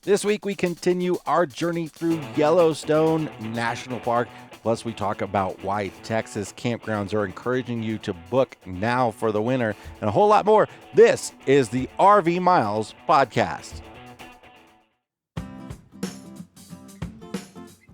This week, we continue our journey through Yellowstone National Park. Plus, we talk about why Texas campgrounds are encouraging you to book now for the winter and a whole lot more. This is the RV Miles podcast.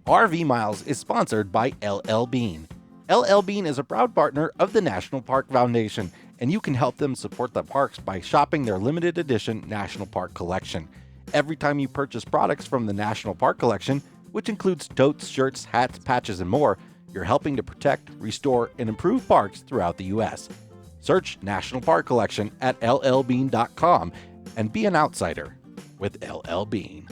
RV Miles is sponsored by LL Bean. LL Bean is a proud partner of the National Park Foundation, and you can help them support the parks by shopping their limited edition National Park collection. Every time you purchase products from the National Park Collection, which includes totes, shirts, hats, patches, and more, you're helping to protect, restore, and improve parks throughout the U.S. Search National Park Collection at llbean.com and be an outsider with LL Bean.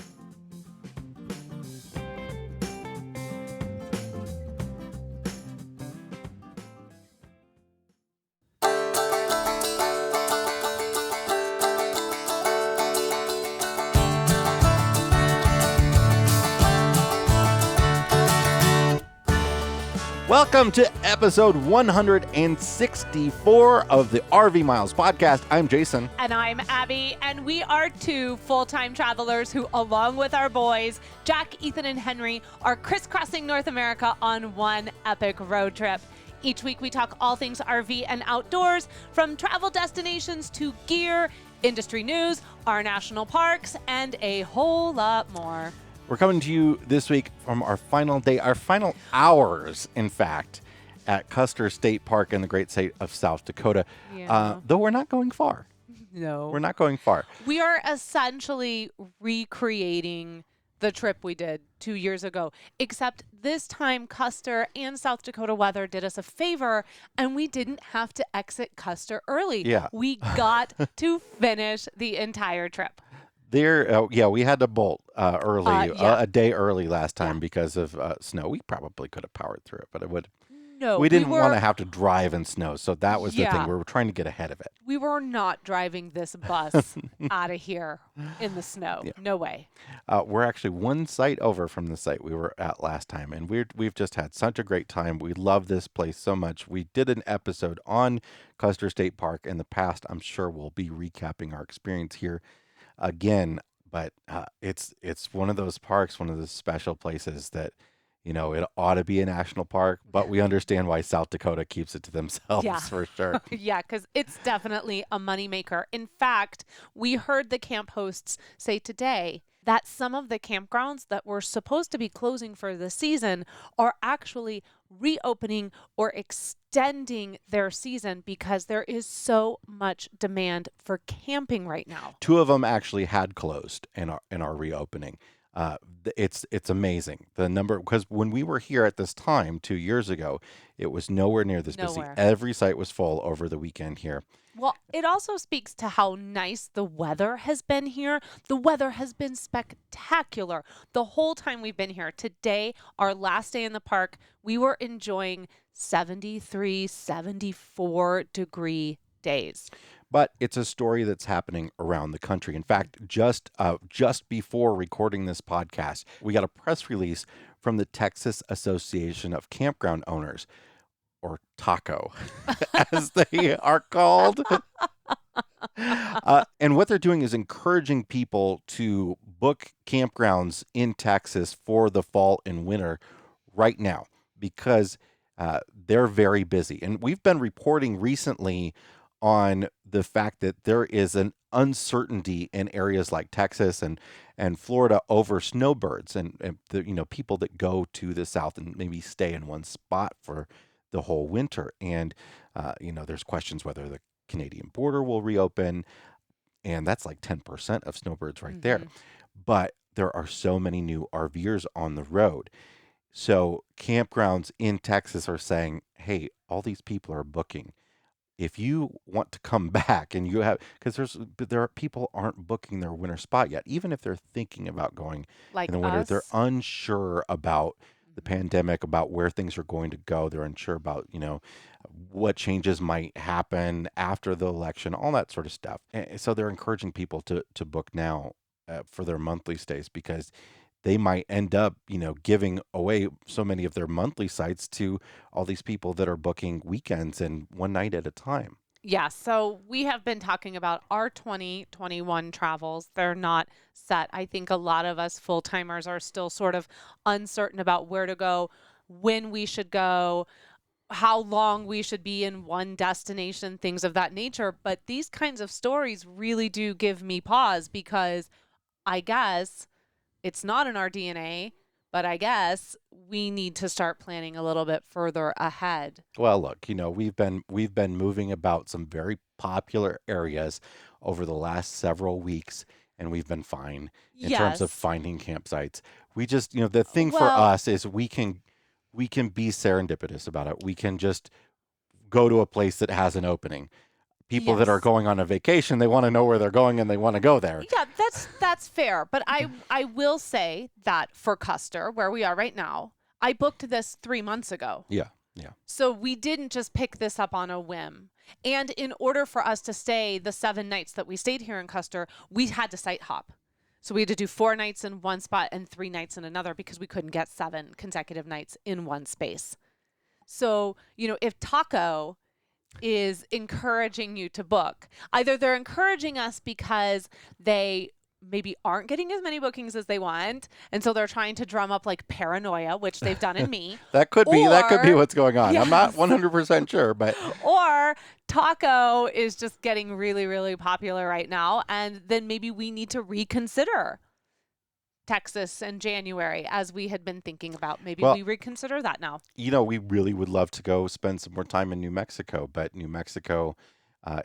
Welcome to episode 164 of the RV Miles podcast. I'm Jason. And I'm Abby, and we are two full-time travelers who, along with our boys, Jack, Ethan, and Henry, are crisscrossing North America on one epic road trip. Each week we talk all things RV and outdoors, from travel destinations to gear, industry news, our national parks, and a whole lot more. We're coming to you this week from our final day, our final hours, in fact, at Custer State Park in the great state of South Dakota. Yeah. Though we're not going far. No. We're not going far. We are essentially recreating the trip we did 2 years ago, except this time Custer and South Dakota weather did us a favor, and we didn't have to exit Custer early. Yeah. We got to finish the entire trip. We had to bolt early, yeah. a day early last time because of snow. We probably could have powered through it, but we didn't want to have to drive in snow. So that was the thing. We were trying to get ahead of it. We were not driving this bus out of here in the snow. Yeah. No way. We're actually one site over from the site we were at last time, and we've just had such a great time. We love this place so much. We did an episode on Custer State Park in the past. I'm sure we'll be recapping our experience here again, but it's one of those parks, one of those special places that, you know, it ought to be a national park, but we understand why South Dakota keeps it to themselves for sure. Yeah, because it's definitely a moneymaker. In fact, we heard the camp hosts say today that some of the campgrounds that were supposed to be closing for the season are actually reopening or extending their season because there is so much demand for camping right now. Two of them actually had closed and are reopening. It's amazing the number, because when we were here at this time 2 years ago, it was nowhere near this busy. Every site was full over the weekend here. Well, it also speaks to how nice the weather has been here. The weather has been spectacular the whole time we've been here. Today, our last day in the park, we were enjoying 73, 74 degree days. But it's a story that's happening around the country. In fact, just before recording this podcast, we got a press release from the Texas Association of Campground Owners, or TACO, as they are called. And what they're doing is encouraging people to book campgrounds in Texas for the fall and winter right now, because they're very busy. And we've been reporting recently on the fact that there is an uncertainty in areas like Texas and Florida over snowbirds and the, people that go to the south and maybe stay in one spot for the whole winter. And, there's questions whether the Canadian border will reopen, and that's like 10% of snowbirds right there. But there are so many new RVers on the road. So campgrounds in Texas are saying, hey, all these people are booking. If you want to come back and you have, because there are people aren't booking their winter spot yet, even if they're thinking about going Like in the winter, us. they're unsure about the pandemic, about where things are going to go. They're unsure about, what changes might happen after the election, all that sort of stuff. And so they're encouraging people to book now for their monthly stays, because they might end up, giving away so many of their monthly sites to all these people that are booking weekends and one night at a time. Yeah, so we have been talking about our 2021 travels. They're not set. I think a lot of us full timers are still sort of uncertain about where to go, when we should go, how long we should be in one destination, things of that nature. But these kinds of stories really do give me pause because I guess it's not in our DNA, but I guess we need to start planning a little bit further ahead. Well, look, we've been moving about some very popular areas over the last several weeks, and we've been fine in terms of Yes. finding campsites. We just, the thing for Well, us is we can be serendipitous about it. We can just go to a place that has an opening. People that are yes. going on a vacation, they want to know where they're going and they want to go there. Yeah, that's fair. But I will say that for Custer, where we are right now, I booked this 3 months ago. Yeah, yeah. So we didn't just pick this up on a whim. And in order for us to stay the 7 nights that we stayed here in Custer, we had to site hop. So we had to do 4 nights in one spot and 3 nights in another because we couldn't get 7 consecutive nights in one space. So, if Taco is encouraging you to book, either they're encouraging us because they maybe aren't getting as many bookings as they want, and so they're trying to drum up like paranoia, which they've done in me. That could be Or what's going on. I'm not yes, 100% sure, but or Taco is just getting really, really popular right now, and then maybe we need to reconsider Texas in January as we had been thinking about. Maybe well, we reconsider that now. we really would love to go spend some more time in New Mexico, but New Mexico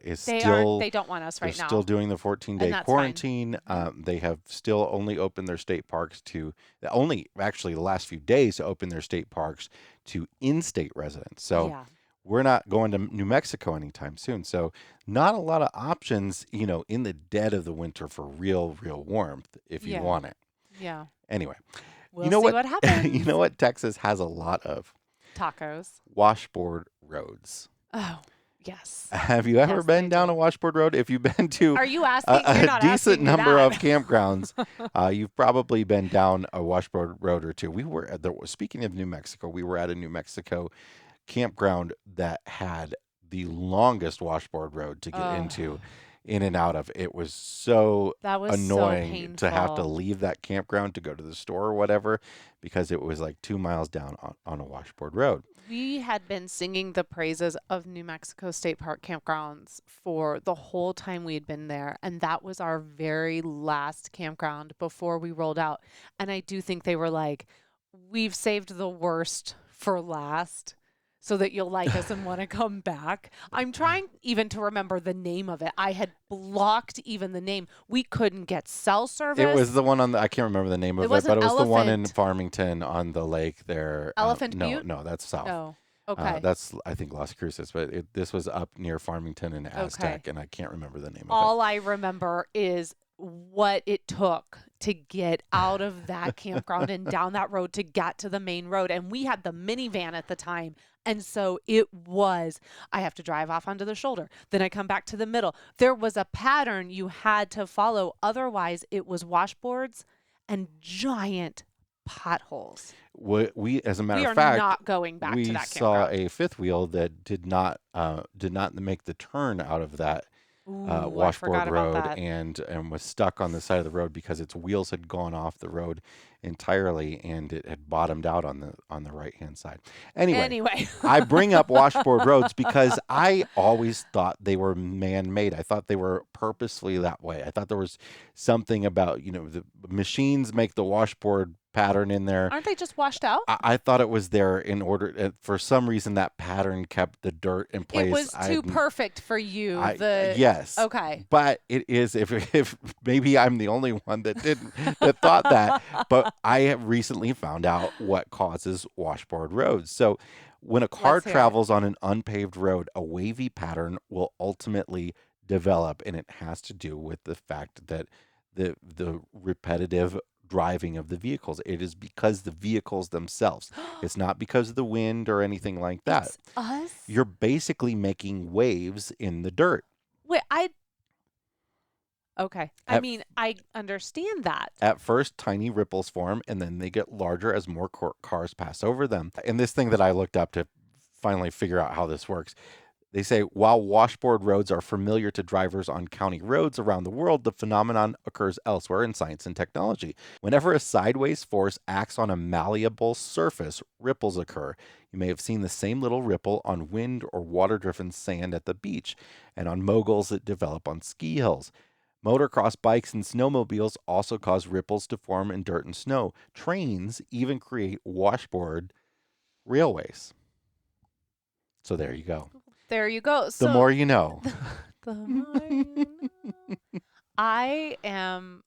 is They don't want us they're right still now, doing the and 14-day that's fine. quarantine. Hmm. They have still only opened their state parks to only actually the last few days to open their state parks to in-state residents. So Yeah. we're not going to New Mexico anytime soon. So not a lot of options, in the dead of the winter for real, real warmth if you Yeah. want it. Yeah. Anyway, you We'll know see what? what You happens. know what Texas has a lot of? Tacos. Washboard roads. Oh, yes. Have you ever Yes, they been down a do. washboard road? If you've been to Are you a, asking? You're a not decent asking me number of that. campgrounds, you've probably been down a washboard road or two. Speaking of New Mexico, we were at a New Mexico campground that had the longest washboard road to get Oh, in and out of. It was so that was so annoying to have to painful. leave that campground to go to the store or whatever because it was like 2 miles down on a washboard road. We had been singing the praises of New Mexico State Park campgrounds for the whole time we had been there. And that was our very last campground before we rolled out. And I do think they were like, we've saved the worst for last so that you'll like us and want to come back. I'm trying even to remember the name of it. I had blocked even the name. We couldn't get cell It was service. the one I can't remember the name It of it, but wasn't it was the one in Elephant. Farmington on the lake there. Elephant No, Butte? no, that's south. Oh, okay. That's, I think, Las Cruces, but this was up near Farmington and Okay. Aztec, and I can't remember the name of it. All I remember is what it took to get out of that campground and down that road to get to the main road. And we had the minivan at the time. And so I have to drive off onto the shoulder. Then I come back to the middle. There was a pattern you had to follow. Otherwise, it was washboards and giant potholes. As a matter We of are fact, not going back to we that saw campground. a fifth wheel that did not make the turn out of that Ooh, I washboard forgot about road that. and was stuck on the side of the road because its wheels had gone off the road entirely and it had bottomed out on the right hand side. Anyway, Anyway. I bring up washboard roads because I always thought they were man-made. I thought they were purposefully that way. I thought there was something about, the machines make the washboard pattern in there. Aren't they just washed out? I thought it was there in order, for some reason that pattern kept the dirt in It place. was too perfect for you. Yes, Okay. but it is, if maybe I'm the only one that thought that, but I have recently found out what causes washboard roads. So when a car Let's hear it. travels on an unpaved road, a wavy pattern will ultimately develop, and it has to do with the fact that the repetitive driving of the vehicles. It is because the vehicles themselves. It's not because of the wind or anything like that. It's us? You're basically making waves in the dirt. Wait, okay. I At mean, I understand that. At first, tiny ripples form, and then they get larger as more cars pass over them. And this thing that I looked up to finally figure out how this works, They say while washboard roads are familiar to drivers on county roads around the world, the phenomenon occurs elsewhere in science and technology. Whenever a sideways force acts on a malleable surface, ripples occur. You may have seen the same little ripple on wind or water-driven sand at the beach, and on moguls that develop on ski hills. Motocross bikes and snowmobiles also cause ripples to form in dirt and snow. Trains even create washboard railways. So there you go. There you go. The So more you know. the more you know. I am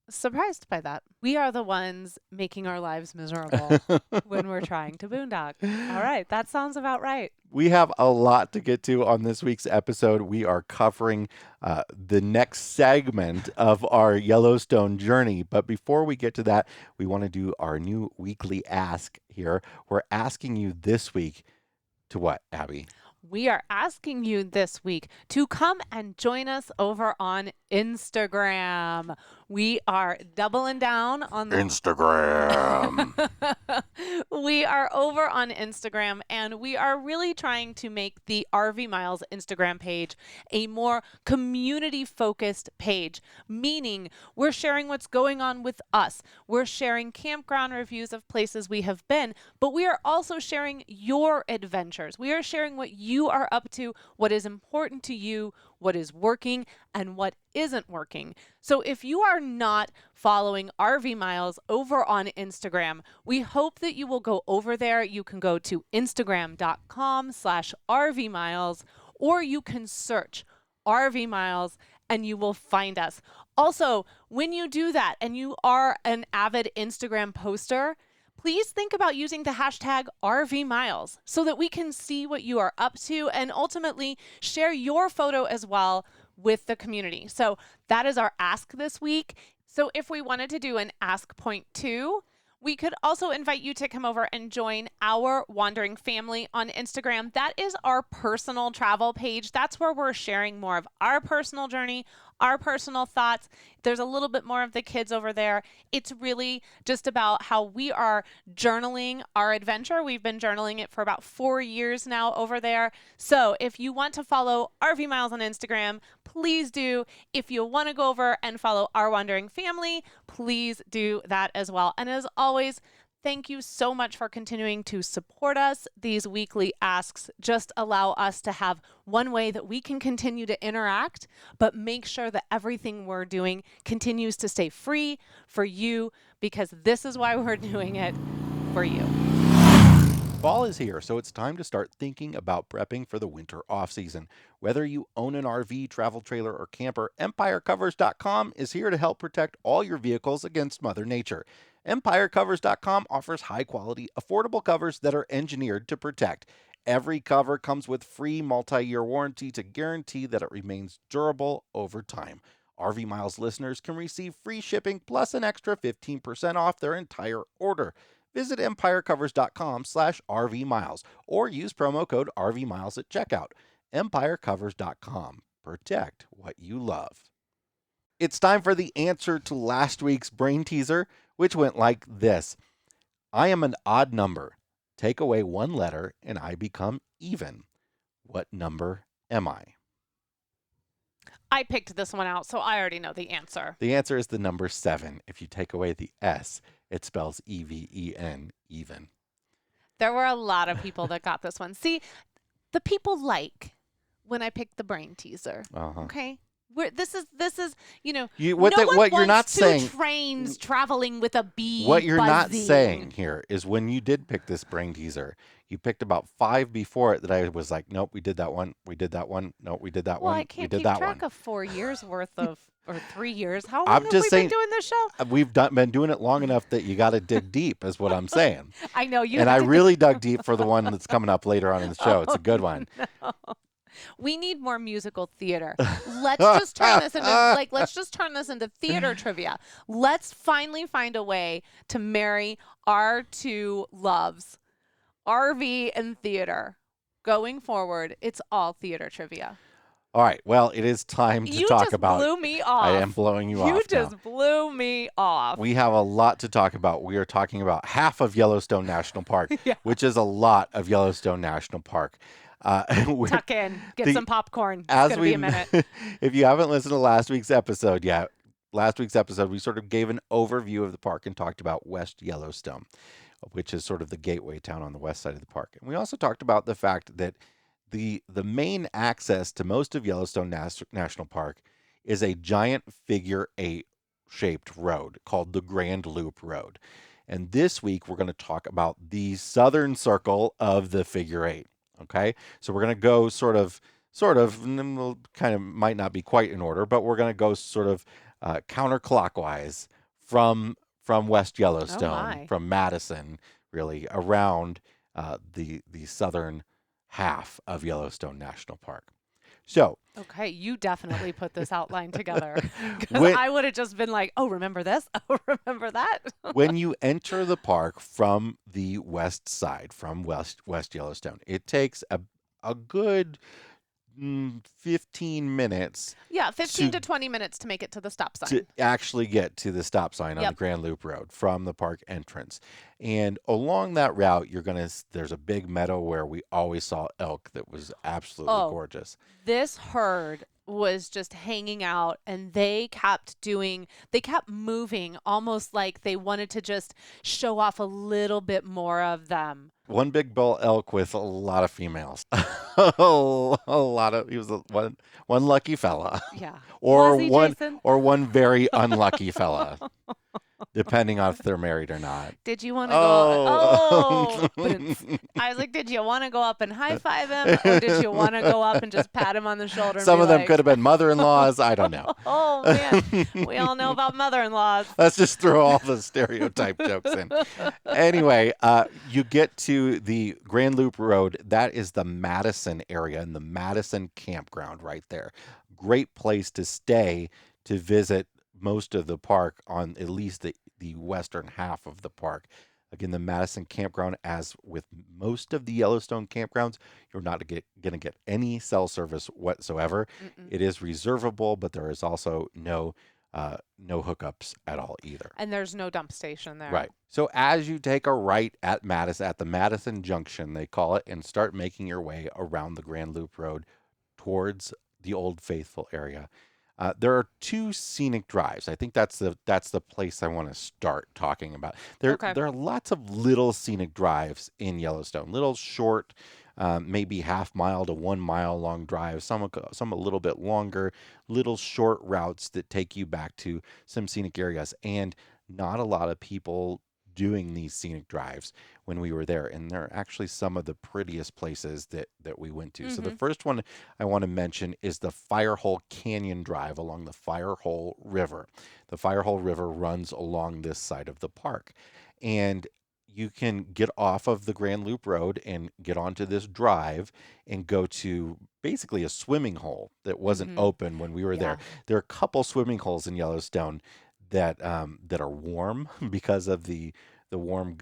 surprised by that. We are the ones making our lives miserable when we're trying to boondock. All right, that sounds about right. We have a lot to get to on this week's episode. We are covering the next segment of our Yellowstone journey. But before we get to that, we want to do our new weekly ask here. We're asking you this week to what, Abby? We are asking you this week to come and join us over on Instagram. We are doubling down on the Instagram. We are over on Instagram, and we are really trying to make the RV Miles Instagram page a more community-focused page, meaning we're sharing what's going on with us. We're sharing campground reviews of places we have been, but we are also sharing your adventures. We are sharing what you are up to, what is important to you, what is working, and what isn't working. So if you are not following RV Miles over on Instagram, we hope that you will go over there. You can go to instagram.com/RV Miles, or you can search RV Miles and you will find us. Also, when you do that and you are an avid Instagram poster, please think about using the hashtag RV Miles so that we can see what you are up to and ultimately share your photo as well with the community. So that is our ask this week. So if we wanted to do an ask point 2, we could also invite you to come over and join our Wandering Family on Instagram. That is our personal travel page. That's where we're sharing more of our personal journey, our personal thoughts. There's a little bit more of the kids over there. It's really just about how we are journaling our adventure. We've been journaling it for about 4 years now over there. So if you want to follow RV Miles on Instagram, please do. If you want to go over and follow our Wandering Family, please do that as well. And as always, thank you so much for continuing to support us. These weekly asks just allow us to have one way that we can continue to interact, but make sure that everything we're doing continues to stay free for you, because this is why we're doing it, for you. Fall is here, so it's time to start thinking about prepping for the winter off-season. Whether you own an RV, travel trailer, or camper, EmpireCovers.com is here to help protect all your vehicles against Mother Nature. EmpireCovers.com offers high-quality, affordable covers that are engineered to protect. Every cover comes with free multi-year warranty to guarantee that it remains durable over time. RV Miles listeners can receive free shipping plus an extra 15% off their entire order. Visit EmpireCovers.com/RVMiles or use promo code RVMiles at checkout. EmpireCovers.com. Protect what you love. It's time for the answer to last week's brain teaser, which went like this. I am an odd number. Take away one letter and I become even. What number am I? I picked this one out, so I already know the answer. The answer is the number 7. If you take away the S, it spells E-V-E-N, even. There were a lot of people that got this one. See, the people like when I picked the brain teaser. Okay? This is no what one you're not wants saying. Trains traveling with a bee. What you're not buzzing. saying here is when you did pick this brain teaser, you picked about 5 before it that I was like, nope, we did that one. We did that one. No, we did that one. I can't we did keep that track one. of 4 years worth of, or 3 years. How long I'm have just we saying, been doing this show? We've been doing it long enough that you got to dig deep, is what I'm saying. I know you. And I really dug deep for the one that's coming up later on in the show. It's a good one. No. We need more musical theater. Let's just turn this into theater trivia. Let's finally find a way to marry our two loves, RV and theater. Going forward, it's all theater trivia. All right. Well, it is time to talk about. You just blew me off. I am blowing you off. You just blew me off. We have a lot to talk about. We are talking about half of Yellowstone National Park, Yeah. which is a lot of Yellowstone National Park. we're- Tuck in, get the- some popcorn. It's as going to be we, a minute. if you haven't listened to last week's episode yet, we sort of gave an overview of the park and talked about West Yellowstone, which is sort of the gateway town on the west side of the park. And we also talked about the fact that the main access to most of Yellowstone National Park is a giant figure eight shaped road called the Grand Loop Road. And this week we're going to talk about the southern circle of the figure eight. Okay, so we're going to go sort of, and then we'll kind of might not be quite in order, but we're going to go sort of counterclockwise from West Yellowstone, from Madison, really around the southern half of Yellowstone National Park. So, okay, you definitely put this outline together, because I would have just been like, oh, remember this? Oh, remember that? When you enter the park from the west side, from West Yellowstone, it takes a good 15 minutes. Yeah, 15 to 20 minutes to make it to the stop sign. To actually get to the stop sign on the Grand Loop Road from the park entrance. And along that route, there's a big meadow where we always saw elk that was absolutely gorgeous. This herd was just hanging out, and they kept moving almost like they wanted to just show off a little bit more of them. One big bull elk with a lot of females. He was one lucky fella. Yeah. Or Jason? one very unlucky fella. Depending on if they're married or not. Did you want to go? I was like, did you want to go up and high five him, or did you want to go up and just pat him on the shoulder? Some of them could have been mother-in-laws. I don't know. Oh man, we all know about mother-in-laws. Let's just throw all the stereotype jokes in. Anyway, you get to the Grand Loop Road. That is the Madison area and the Madison campground right there. Great place to stay to visit most of the park, on at least the western half of the park. Again, the Madison campground, as with most of the Yellowstone campgrounds, you're not going to get any cell service whatsoever. Mm-mm. It is reservable, but there is also no hookups at all either. And there's no dump station there. Right. So as you take a right at the Madison Junction, they call it, and start making your way around the Grand Loop Road towards the Old Faithful area, there are two scenic drives. I think that's the place I want to start talking about. There are lots of little scenic drives in Yellowstone, little short, maybe half mile to 1 mile long drives. Some a little bit longer, little short routes that take you back to some scenic areas, and not a lot of people doing these scenic drives when we were there, and they're actually some of the prettiest places that we went to. Mm-hmm. So the first one I want to mention is the Firehole Canyon Drive along the Firehole River. The Firehole River runs along this side of the park, and you can get off of the Grand Loop Road and get onto this drive and go to basically a swimming hole that wasn't open when we were there. There are a couple swimming holes in Yellowstone that are warm because of the warm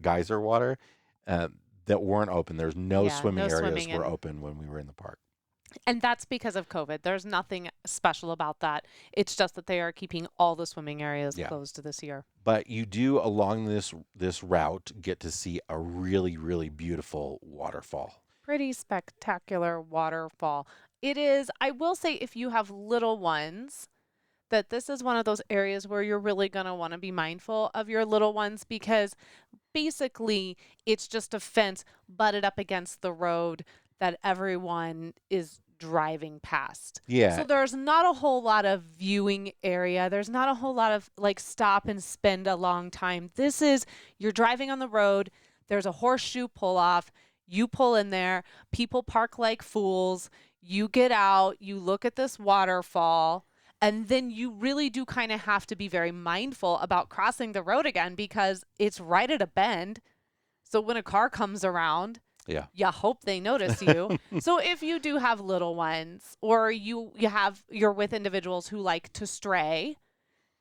geyser water that weren't open. There's no swimming areas were open when we were in the park. And that's because of COVID. There's nothing special about that. It's just that they are keeping all the swimming areas closed this year. But you do, along this route, get to see a really, really beautiful waterfall. Pretty spectacular waterfall. It is, I will say, if you have little ones, that this is one of those areas where you're really going to want to be mindful of your little ones, because basically it's just a fence butted up against the road that everyone is driving past. Yeah. So there's not a whole lot of viewing area. There's not a whole lot of like stop and spend a long time. This is, you're driving on the road. There's a horseshoe pull off. You pull in there. People park like fools. You get out. You look at this waterfall. And then you really do kind of have to be very mindful about crossing the road again, because it's right at a bend. So when a car comes around, you hope they notice you. So if you do have little ones, or you're with individuals who like to stray,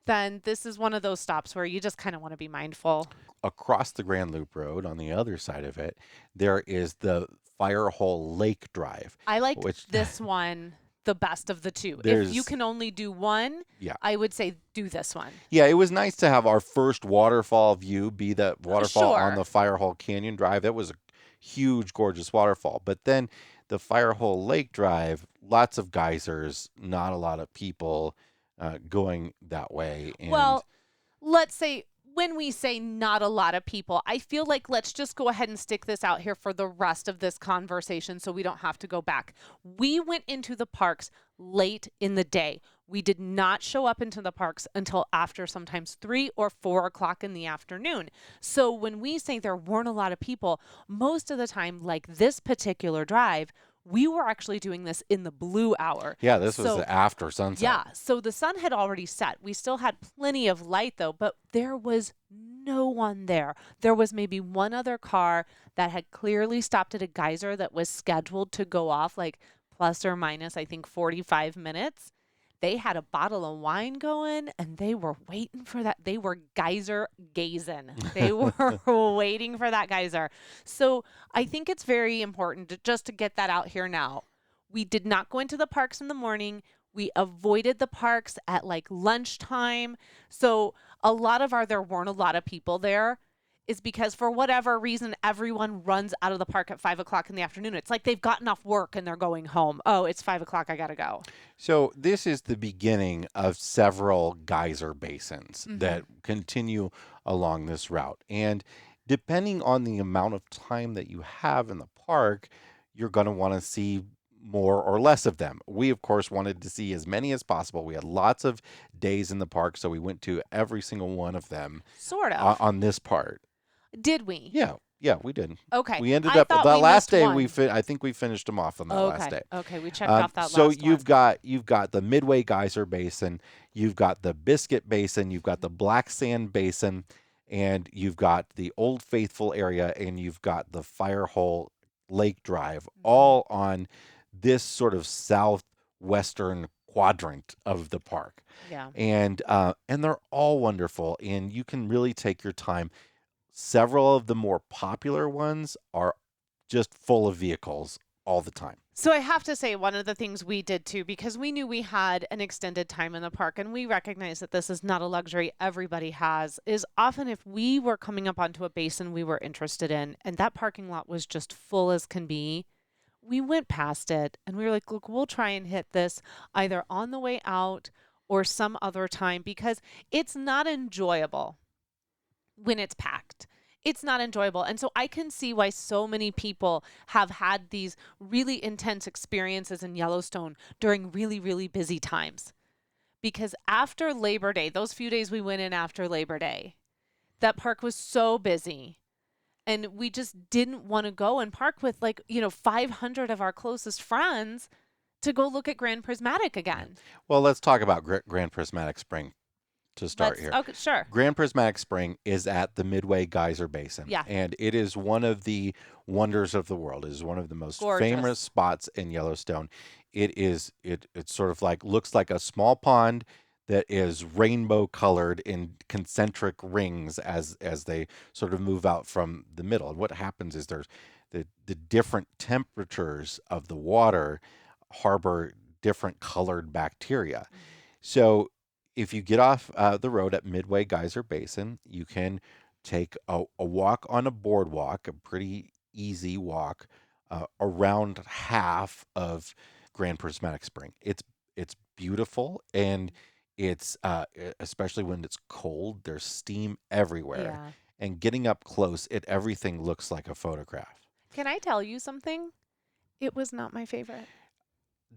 then this is one of those stops where you just kind of want to be mindful. Across the Grand Loop Road, on the other side of it, there is the Firehole Lake Drive. I like this one the best of the two. If you can only do one, I would say do this one. Yeah, it was nice to have our first waterfall view be the waterfall on the Firehole Canyon Drive. That was a huge, gorgeous waterfall. But then the Firehole Lake Drive, lots of geysers, not a lot of people going that way. And Well, let's say when we say not a lot of people, I feel like let's just go ahead and stick this out here for the rest of this conversation so we don't have to go back. We went into the parks late in the day. We did not show up into the parks until after sometimes 3 or 4 o'clock in the afternoon. So when we say there weren't a lot of people, most of the time, like this particular drive, we were actually doing this in the blue hour. yeah, this was So after sunset. yeah, so the sun had already set. We still had plenty of light though, but there was no one there. There was maybe one other car that had clearly stopped at a geyser that was scheduled to go off like plus or minus, I think, 45 minutes. They had a bottle of wine going and they were waiting for that. They were geyser gazing. They were waiting for that geyser. So I think it's very important just to get that out here now. We did not go into the parks in the morning. We avoided the parks at like lunchtime. So there weren't a lot of people there is because for whatever reason, everyone runs out of the park at 5 o'clock in the afternoon. It's like they've gotten off work and they're going home. Oh, it's 5 o'clock. I got to go. So this is the beginning of several geyser basins that continue along this route. And depending on the amount of time that you have in the park, you're going to want to see more or less of them. We, of course, wanted to see as many as possible. We had lots of days in the park, so we went to every single one of them Sort of. on this part. Did we? Yeah, we did. Okay. We ended I up thought the we last missed day. one. I think we finished them off on that last day. Okay. We checked off that So last you've one. got the Midway Geyser Basin, you've got the Biscuit Basin, you've got the Black Sand Basin, and you've got the Old Faithful area, and you've got the Firehole Lake Drive, all on this sort of southwestern quadrant of the park. Yeah. And they're all wonderful, and you can really take your time. Several of the more popular ones are just full of vehicles all the time. So I have to say, one of the things we did too, because we knew we had an extended time in the park and we recognize that this is not a luxury everybody has, is often if we were coming up onto a basin we were interested in and that parking lot was just full as can be, we went past it and we were like, look, we'll try and hit this either on the way out or some other time because it's not enjoyable when it's packed. It's not enjoyable. And so I can see why so many people have had these really intense experiences in Yellowstone during really, really busy times. Because after Labor Day, those few days we went in after Labor Day, that park was so busy. And we just didn't want to go and park with 500 of our closest friends to go look at Grand Prismatic again. Well, let's talk about Grand Prismatic Spring to start here. Okay, sure. Grand Prismatic Spring is at the Midway Geyser Basin. Yeah. And it is one of the wonders of the world. It is one of the most Gorgeous. famous spots in Yellowstone. It's sort of like looks like a small pond that is rainbow colored in concentric rings as they sort of move out from the middle. And what happens is there's the different temperatures of the water harbor different colored bacteria. So if you get off the road at Midway Geyser Basin, you can take a walk on a boardwalk, a pretty easy walk around half of Grand Prismatic Spring. It's beautiful, and it's especially when it's cold. There's steam everywhere, Yeah. and getting up close, everything looks like a photograph. Can I tell you something? It was not my favorite.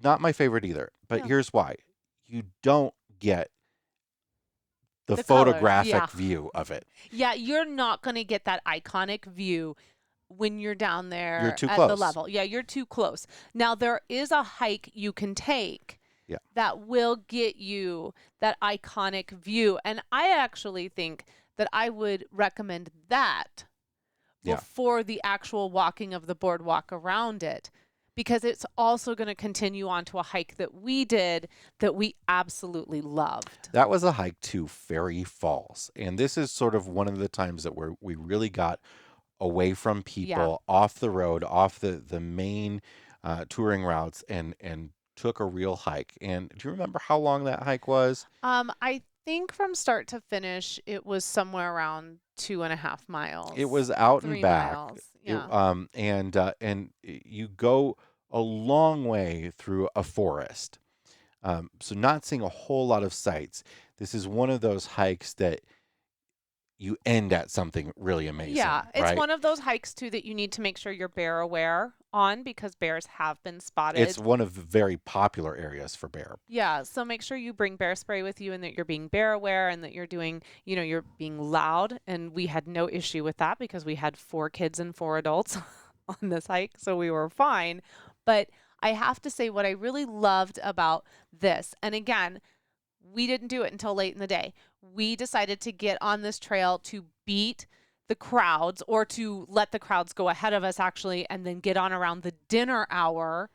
Not my favorite either, but No. here's why: you don't get the color, photographic yeah. view of it. Yeah, you're not going to get that iconic view when you're down there You're too at the close. level. Yeah, you're too close. Now, there is a hike you can take that will get you that iconic view. And I actually think that I would recommend that before the actual walking of the boardwalk around it. Because it's also going to continue on to a hike that we did that we absolutely loved. That was a hike to Fairy Falls. And this is sort of one of the times that we really got away from people, off the road, off the main touring routes, and took a real hike. And do you remember how long that hike was? I think from start to finish, it was somewhere around 2.5 miles. It was out 3 and back. miles. Yeah. And you go a long way through a forest. So not seeing a whole lot of sights. This is one of those hikes that you end at something really Yeah, amazing, it's right? one of those hikes too that you need to make sure you're bear aware on because bears have been It's spotted. one of the very popular areas for bear. Yeah, so make sure you bring bear spray with you and that you're being bear aware and that you're doing, you're being loud. And we had no issue with that because we had 4 kids and 4 adults on this hike, so we were fine. But I have to say, what I really loved about this, and again, we didn't do it until late in the day. We decided to get on this trail to beat the crowds or to let the crowds go ahead of us, actually, and then get on around the dinner hour.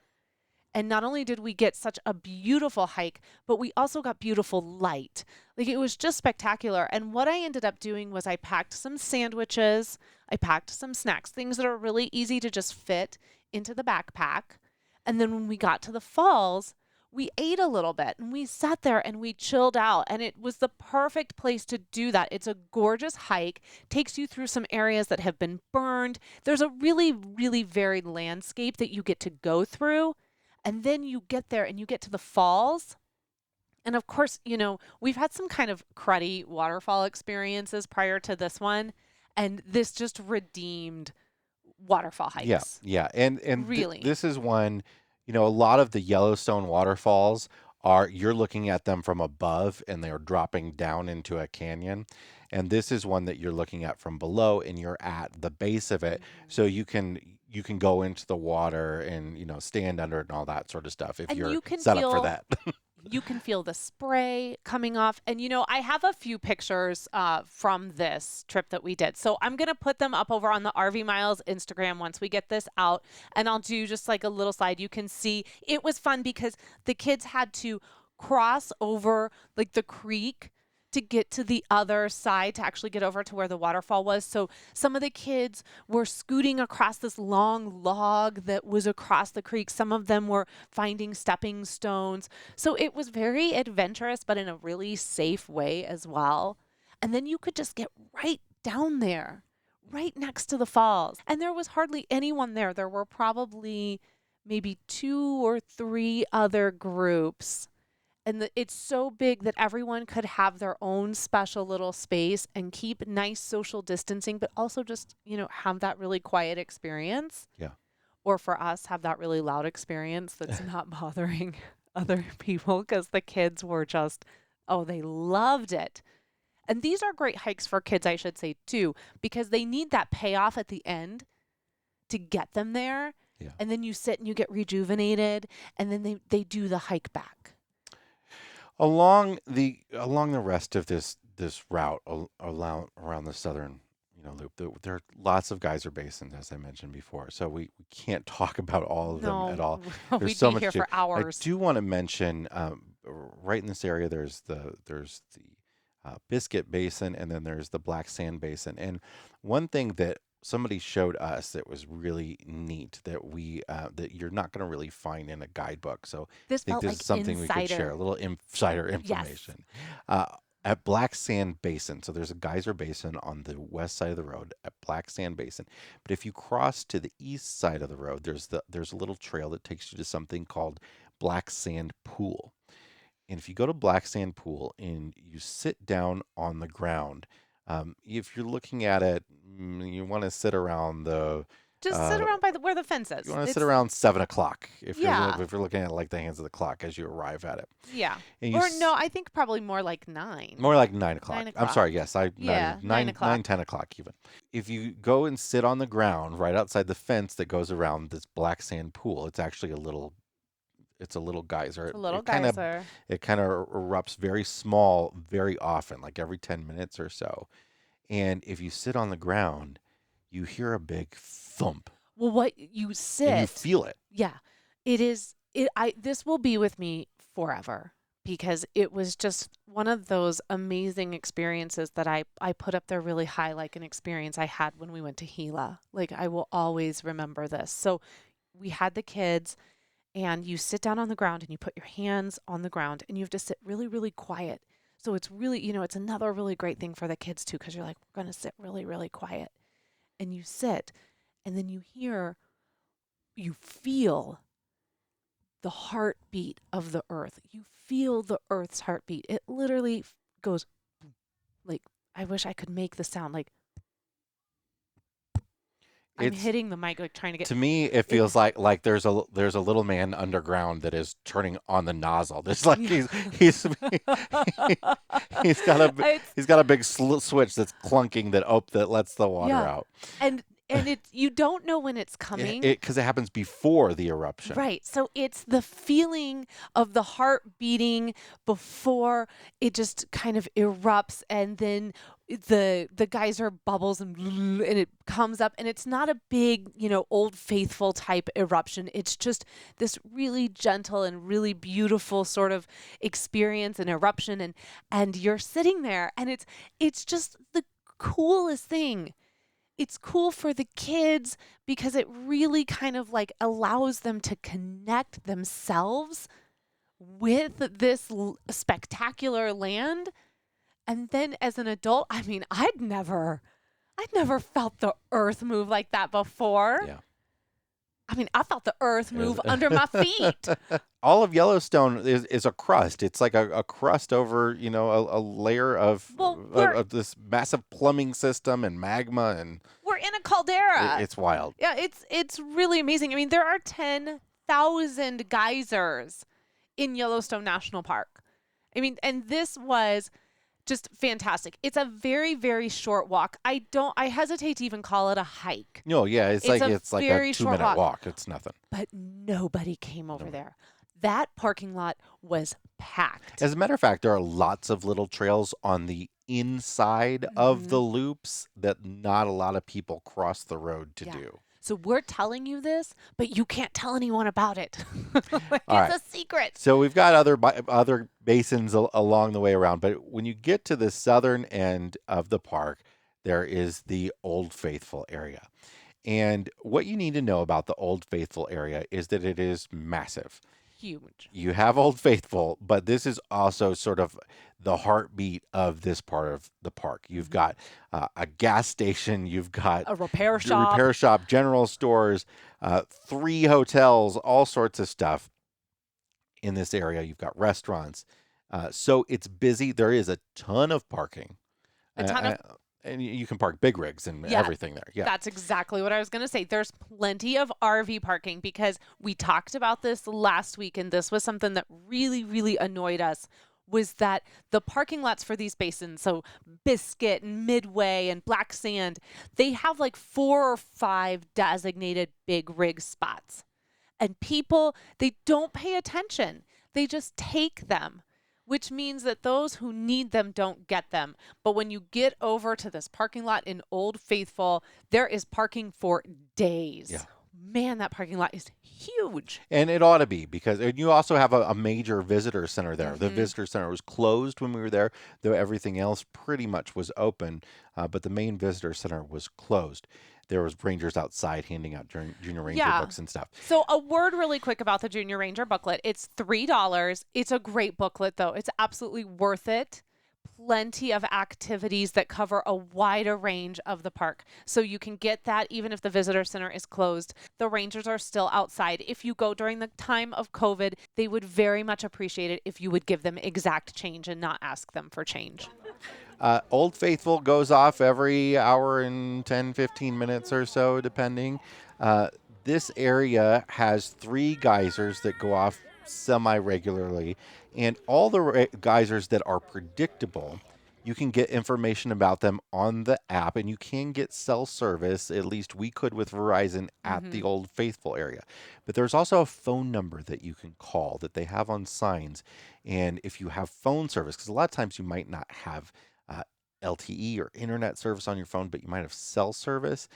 And not only did we get such a beautiful hike, but we also got beautiful light. Like it was just spectacular. And what I ended up doing was I packed some sandwiches, I packed some snacks, things that are really easy to just fit into the backpack. And then when we got to the falls, we ate a little bit and we sat there and we chilled out. And it was the perfect place to do that. It's a gorgeous hike, takes you through some areas that have been burned. There's a really, really varied landscape that you get to go through. And then you get there and you get to the falls. And of course, we've had some kind of cruddy waterfall experiences prior to this one. And this just redeemed waterfall Yeah, hikes. yeah, and Really. this is one, a lot of the Yellowstone waterfalls are you're looking at them from above and they're dropping down into a canyon, and this is one that you're looking at from below and you're at the base of it, so Mhm. you can go into the water and stand under it and all that sort of stuff if And you're you can set up for feel that. the spray coming off. And I have a few pictures from this trip that we did. So I'm gonna put them up over on the RV Miles Instagram once we get this out, and I'll do just like a little slide. You can see it was fun because the kids had to cross over like the creek to get to the other side to actually get over to where the waterfall was. So some of the kids were scooting across this long log that was across the creek. Some of them were finding stepping stones. So it was very adventurous, but in a really safe way as well. And then you could just get right down there, right next to the falls. And there was hardly anyone there. There were probably maybe 2 or 3 other groups, and it's so big that everyone could have their own special little space and keep nice social distancing, but also just, have that really quiet experience. Yeah. Or for us, have that really loud experience that's not bothering other people because the kids were just, oh, they loved it. And these are great hikes for kids, I should say, too, because they need that payoff at the end to get them there. Yeah. And then you sit and you get rejuvenated, and then they do the hike back. Along the rest of this route around the southern loop, there are lots of geyser basins, as I mentioned before, so we can't talk about all of them at No, all. There's we'd so be much here to. for I hours. do want to mention, right in this area there's the Biscuit Basin, and then there's the Black Sand Basin. And one thing that somebody showed us that was really neat that you're not going to really find in a guidebook. So I This think felt this is like something we could share, a insider. little insider Yes. information. Uh, at Black Sand Basin, so there's a geyser basin on the west side of the road at Black Sand Basin. But if you cross to the east side of the road, there's a little trail that takes you to something called Black Sand Pool. And if you go to Black Sand Pool and you sit down on the ground, if you're looking at it, you want to sit around Just sit uh, around by where the fence you is. want to sit It's around 7 o'clock yeah. if you're looking at like the hands of the clock as you arrive at it, Yeah. and Or no, I think probably more like 9. more like 9 o'clock. 9 I'm o'clock. sorry, yes, I Yeah, 9 nine o'clock. 10 o'clock even. If you go and sit on the ground right outside the fence that goes around this Black Sand Pool, it's a little geyser. It's It, a little it kind of geyser. it kind of erupts very small, very often, like every 10 minutes or so. And if you sit on the ground, you hear a big thump Well, what you and you sit. feel it. Yeah. It is this will be with me forever because it was just one of those amazing experiences that I put up there really high, like an experience I had when we went to Gila. Like I will always remember this. So we had the kids, and you sit down on the ground and you put your hands on the ground and you have to sit really, really quiet. So it's really, it's another really great thing for the kids too, because you're like, we're going to sit really, really quiet. And you sit, and then you feel the heartbeat of the earth. You feel the earth's heartbeat. It literally goes like, I wish I could make the sound like I'm It's hitting the mic, like trying to get To me, it it. feels like there's a little man underground that is turning on the nozzle. It's like Yeah. he's he's got a It's he's got a big switch that's clunking that lets the water yeah, out. and it's you don't know when it's It coming. because it happens before the eruption. Right. So it's the feeling of the heart beating before it just kind of erupts, and then the geyser bubbles and it comes up, and it's not a big, old faithful type eruption. It's just this really gentle and really beautiful sort of experience and eruption, and you're sitting there, and it's just the coolest thing. It's cool for the kids because it really kind of like allows them to connect themselves with this spectacular land. And then as an adult, I mean, I'd never felt the earth move like that before. Yeah. I mean, I felt the earth It was- move under my feet. All of Yellowstone is a crust. It's like a crust over, a layer Well, of this massive plumbing system and magma, and We're in a caldera. it's wild. Yeah, it's really amazing. I mean, there are 10,000 geysers in Yellowstone National Park. I mean, and this was just fantastic. It's a very, very short walk. I hesitate to even call it a hike, No, yeah, It's a it's like very a short 2-minute walk. walk. It's nothing. but nobody came over No. there. That parking lot was packed. As a matter of fact, there are lots of little trails on the inside of the loops that not a lot of people cross the road to Yeah. do. So we're telling you this, but you can't tell anyone about it. Like, All it's right. a secret. So we've got other basins along the way around, but when you get to the southern end of the park, there is the Old Faithful area. And what you need to know about the Old Faithful area is that it is massive. Huge. You have Old Faithful, but this is also sort of the heartbeat of this part of the park. You've got a gas station, you've got A repair shop. repair shop, general stores, 3 hotels, all sorts of stuff in this area. You've got restaurants. So it's busy. There is a ton of parking. A ton of and you can park big rigs and Yeah, everything there. Yeah. That's exactly what I was going to say. There's plenty of RV parking because we talked about this last week, and this was something that really, really annoyed us, was that the parking lots for these basins, so Biscuit and Midway and Black Sand, they have like 4 or 5 designated big rig spots. And people, they don't pay attention. They just take them, which means that those who need them don't get them. But when you get over to this parking lot in Old Faithful, there is parking for days. Yeah. Man, that parking lot is huge. And it ought to be because and you also have a major visitor center there. The Mhm. visitor center was closed when we were there, though everything else pretty much was open. But the main visitor center was closed. There was rangers outside handing out junior ranger Yeah. books and stuff. So a word really quick about the Junior Ranger booklet. It's $3. It's a great booklet, though. It's absolutely worth it. Plenty of activities that cover a wider range of the park. So you can get that even if the visitor center is closed. The rangers are still outside. If you go during the time of COVID, they would very much appreciate it if you would give them exact change and not ask them for change. Old Faithful goes off every hour and 10, 15 minutes or so, depending. This area has 3 geysers that go off semi-regularly, and all the geysers that are predictable, you can get information about them on the app, and you can get cell service, at least we could with Verizon, at the Old Faithful area. But there's also a phone number that you can call that they have on signs, and if you have phone service, because a lot of times you might not have LTE or internet service on your phone, but you might have cell service,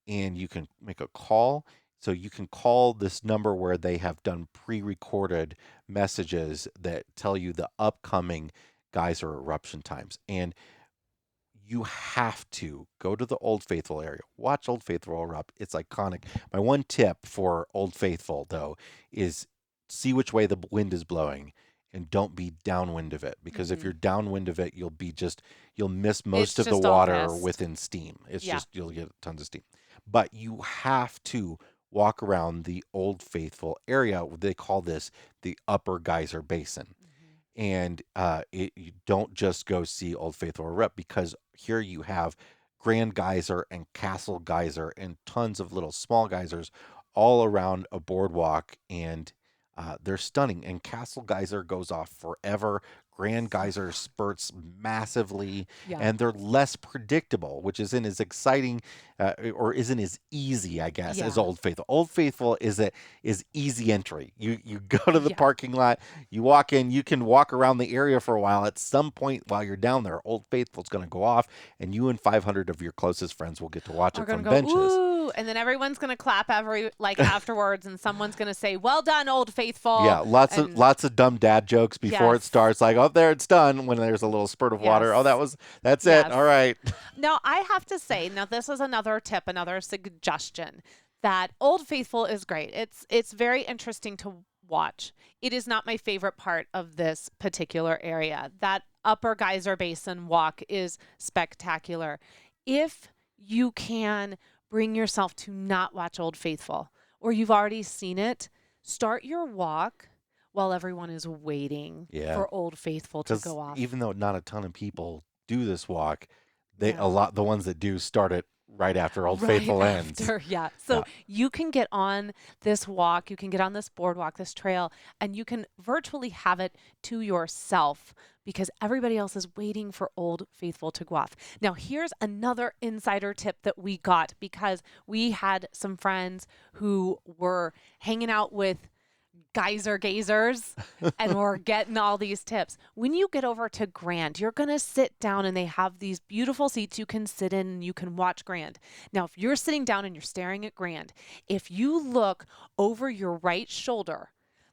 and you can make a call. So you can call this number where they have done pre-recorded messages that tell you the upcoming geyser eruption times. And you have to go to the Old Faithful area. Watch Old Faithful erupt. It's iconic. My one tip for Old Faithful, though, is see which way the wind is blowing and don't be downwind of it. Because if you're downwind of it, you'll miss most of the just all water mist. within steam. It's Yeah. just, you'll get tons of steam. But you have to walk around the Old Faithful area. They call this the Upper Geyser Basin. And you don't just go see Old Faithful erupt, because here you have Grand Geyser and Castle Geyser and tons of little small geysers all around a boardwalk, and they're stunning. And Castle Geyser goes off forever. Grand Geyser spurts massively, Yeah. and they're less predictable, which isn't as exciting or isn't as easy, I guess, as Yeah. Old Faithful. Old Faithful is easy entry. You go to the Yeah. parking lot, you walk in, you can walk around the area for a while. At some point while you're down there, Old Faithful's going to go off, and you and 500 of your closest friends will get to watch Are it gonna from go, benches. ooh, and then everyone's gonna clap afterwards, and someone's gonna say, "Well done, Old Faithful." Yeah, lots And of dumb dad jokes before it yes. starts. Like, oh, there, it's done. When there's a little spurt of water. Oh, Yes. that's it. Yes. All right. Now, I have to say, now this is another tip, another suggestion, that Old Faithful is great. It's very interesting to watch. It is not my favorite part of this particular area. That Upper Geyser Basin walk is spectacular. If you can bring yourself to not watch Old Faithful, or you've already seen it, start your walk while everyone is waiting Yeah. for Old Faithful to Because go off. even though not a ton of people do this walk, Yeah. the ones that do start it right after Old Right Faithful ends. after, yeah. So Yeah. you can get on this walk, you can get on this boardwalk, this trail, and you can virtually have it to yourself because everybody else is waiting for Old Faithful to go off. Now, here's another insider tip that we got because we had some friends who were hanging out with Geysers and we're getting all these tips. When you get over to Grand, you're going to sit down and they have these beautiful seats you can sit in and you can watch Grand. Now, if you're sitting down and you're staring at Grand, if you look over your right shoulder,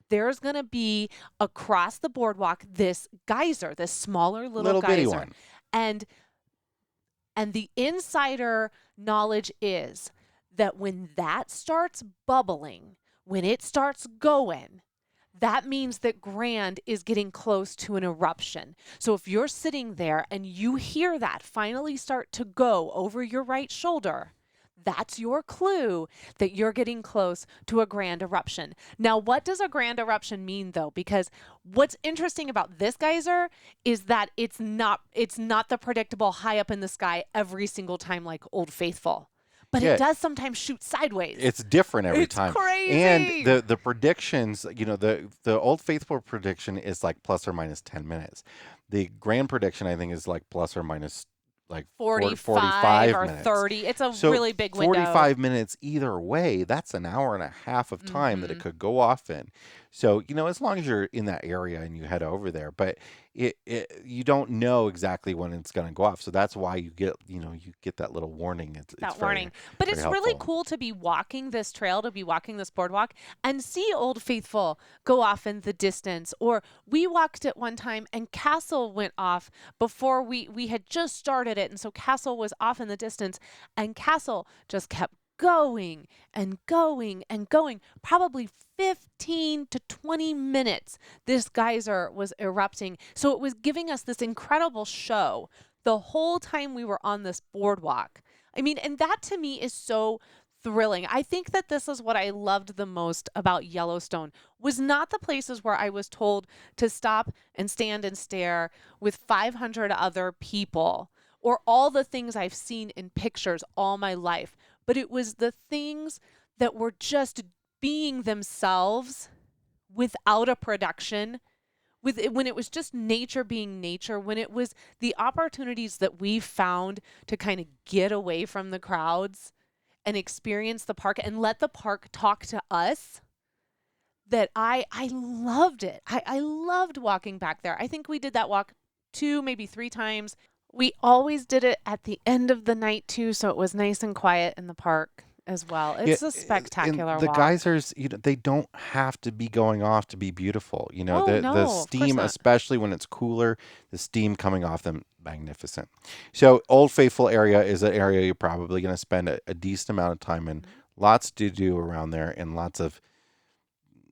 there's going to be across the boardwalk this geyser, this smaller little bitty geyser. one. And the insider knowledge is that when that starts bubbling, when it starts going, that means that Grand is getting close to an eruption. So if you're sitting there and you hear that finally start to go over your right shoulder, that's your clue that you're getting close to a grand eruption. Now, what does a grand eruption mean though? Because what's interesting about this geyser is that it's not the predictable high up in the sky every single time like Old Faithful. But Yeah. it does sometimes shoot sideways. It's different every It's time. crazy. And the predictions, the Old Faithful prediction is like plus or minus 10 minutes. The grand prediction, I think, is like plus or minus like 45 or minutes. 30. It's a So really big window. 45 minutes either way, that's an hour and a half of time that it could go off in. So, as long as you're in that area and you head over there, but you don't know exactly when it's going to go off. So that's why you get that little warning. It's that very, warning. But very it's really helpful. cool to be walking this trail, to be walking this boardwalk and see Old Faithful go off in the distance. Or we walked it one time and Castle went off before we had just started it. And so Castle was off in the distance and Castle just kept going and going and going. Probably 15 to 20 minutes this geyser was erupting. So it was giving us this incredible show the whole time we were on this boardwalk. I mean, and that to me is so thrilling. I think that this is what I loved the most about Yellowstone was not the places where I was told to stop and stand and stare with 500 other people or all the things I've seen in pictures all my life, but it was the things that were just being themselves without a production, when it was just nature being nature, when it was the opportunities that we found to kind of get away from the crowds and experience the park and let the park talk to us, that I loved it. I loved walking back there. I think we did that walk 2, maybe 3 times. We always did it at the end of the night too, so it was nice and quiet in the park as well. It's a spectacular and the walk. geysers, they don't have to be going off to be beautiful. Oh, the no, of course steam, not. especially when it's cooler, the steam coming off them, magnificent. So Old Faithful area is an area you're probably going to spend a decent amount of time in. Lots to do around there and lots of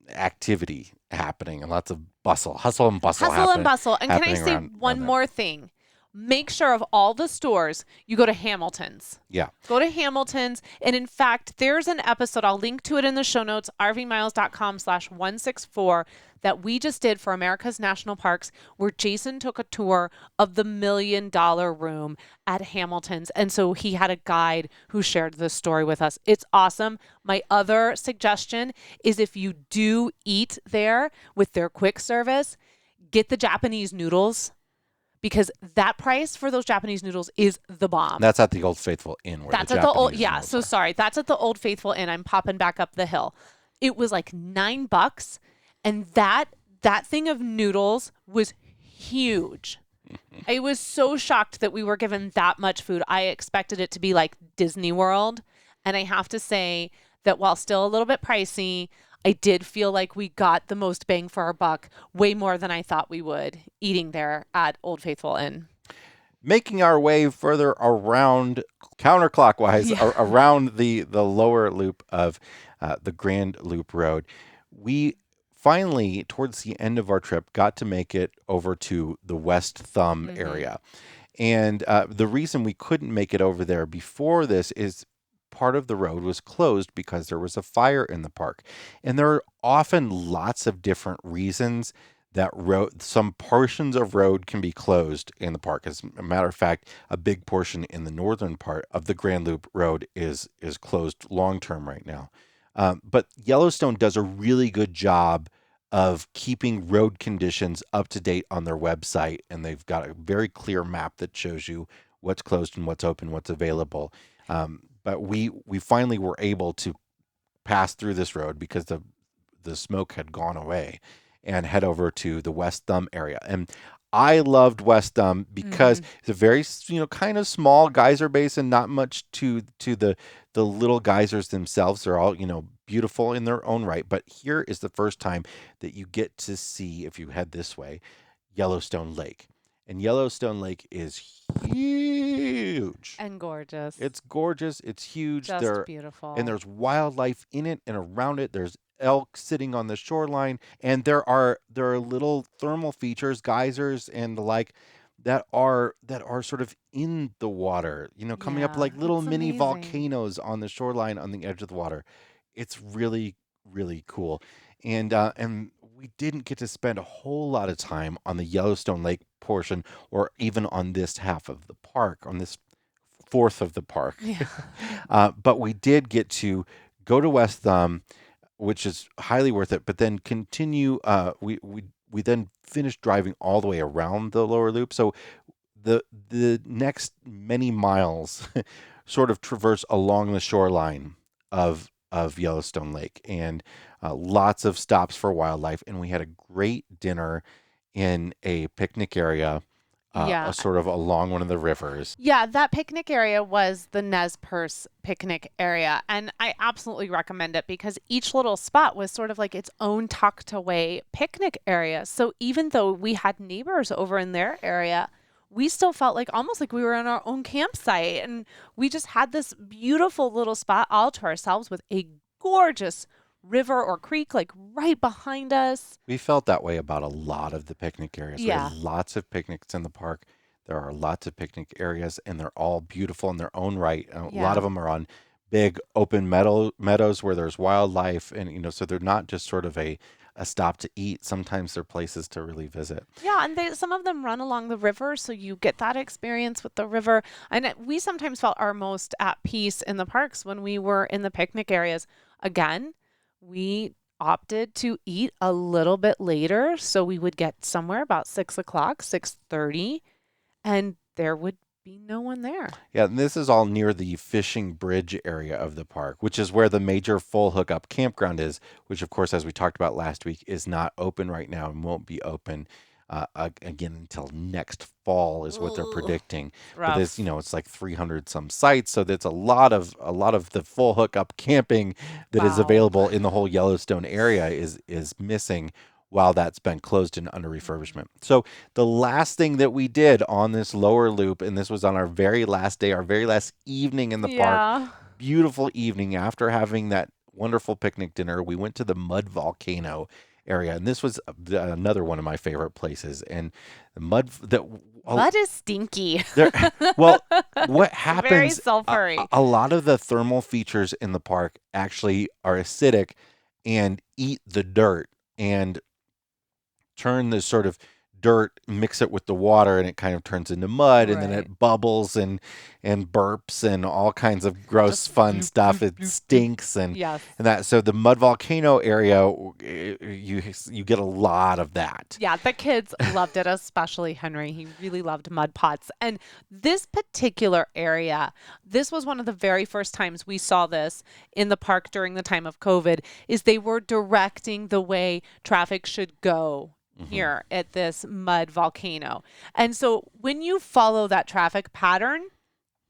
activity happening and lots of hustle and bustle. Hustle and bustle. And can I happening say around one there. more thing? make sure of all the stores, you go to Hamilton's. Yeah. Go to Hamilton's. And in fact, there's an episode, I'll link to it in the show notes, rvmiles.com/164, that we just did for America's National Parks, where Jason took a tour of the $1 million room at Hamilton's. And so he had a guide who shared this story with us. It's awesome. My other suggestion is, if you do eat there with their quick service, get the Japanese noodles, because that price for those Japanese noodles is the bomb. That's at the Old Faithful Inn. Where That's the at the old, Japanese yeah. noodles So are. sorry, that's at the Old Faithful Inn. I'm popping back up the hill. It was like $9, and that thing of noodles was huge. I was so shocked that we were given that much food. I expected it to be like Disney World, and I have to say that while still a little bit pricey, I did feel like we got the most bang for our buck, way more than I thought we would, eating there at Old Faithful Inn. Making our way further around counterclockwise around the lower loop of the Grand Loop Road, we finally, towards the end of our trip, got to make it over to the West Thumb area. And the reason we couldn't make it over there before this is part of the road was closed because there was a fire in the park. And there are often lots of different reasons that some portions of road can be closed in the park. As a matter of fact, a big portion in the northern part of the Grand Loop Road is closed long term right now. But Yellowstone does a really good job of keeping road conditions up to date on their website, and they've got a very clear map that shows you what's closed and what's open, what's available. But we finally were able to pass through this road because the smoke had gone away, and head over to the West Thumb area. And I loved West Thumb because it's a very, kind of small geyser basin, not much to the little geysers themselves. They're all, beautiful in their own right. But here is the first time that you get to see, if you head this way, Yellowstone Lake. And Yellowstone Lake is huge. And gorgeous. It's gorgeous. It's huge. Just beautiful. And there's wildlife in it and around it. There's elk sitting on the shoreline, and there are little thermal features, geysers and the like, that are sort of in the water, coming up like little mini volcanoes on the shoreline on the edge of the water. It's really, really cool. And we didn't get to spend a whole lot of time on the Yellowstone Lake portion, or even on this half of the park, on this fourth of the park. Yeah. But we did get to go to West Thumb, which is highly worth it, but then continue. We then finished driving all the way around the lower loop. So the next many miles sort of traverse along the shoreline of Yellowstone Lake, and lots of stops for wildlife. And we had a great dinner in a picnic area, sort of along one of the rivers. Yeah, that picnic area was the Nez Perce picnic area. And I absolutely recommend it because each little spot was sort of like its own tucked away picnic area. So even though we had neighbors over in their area, we still felt like almost like we were in our own campsite. And we just had this beautiful little spot all to ourselves with a gorgeous river or creek like right behind us. We felt that way about a lot of the picnic areas. Yeah. We had lots of picnics in the park. There are lots of picnic areas, and they're all beautiful in their own right. A lot of them are on big open meadows where there's wildlife, and so they're not just sort of a stop to eat. Sometimes they're places to really visit. Yeah, and some of them run along the river, so you get that experience with the river. And we sometimes felt our most at peace in the parks when we were in the picnic areas. Again, we opted to eat a little bit later, so we would get somewhere about 6 o'clock, 6:30, and there would be no one there. Yeah, and this is all near the fishing bridge area of the park, which is where the major full hookup campground is, which, of course, as we talked about last week, is not open right now and won't be open again until next fall is what they're predicting. Rough. But there's, it's like 300 some sites, so that's a lot of the full hookup camping that is available in the whole Yellowstone area is missing while that's been closed and under refurbishment. So the last thing that we did on this lower loop, and this was on our very last day, our very last evening in the park, beautiful evening after having that wonderful picnic dinner, we went to the mud volcano. area, and this was another one of my favorite places. And the mud that Mud is stinky. there, well, what Very happens? sulfury. A lot of the thermal features in the park actually are acidic and eat the dirt and turn this sort of dirt, mix it with the water, and it kind of turns into mud, and then Right. it bubbles and burps and all kinds of gross, Just fun bloop, stuff. bloop, It bloop, bloop. stinks and Yes. that. So the mud volcano area, you get a lot of that. Yeah, the kids loved it, especially Henry. He really loved mud pots. And this particular area, this was one of the very first times we saw this in the park during the time of COVID, is they were directing the way traffic should go here at this mud volcano. And so when you follow that traffic pattern,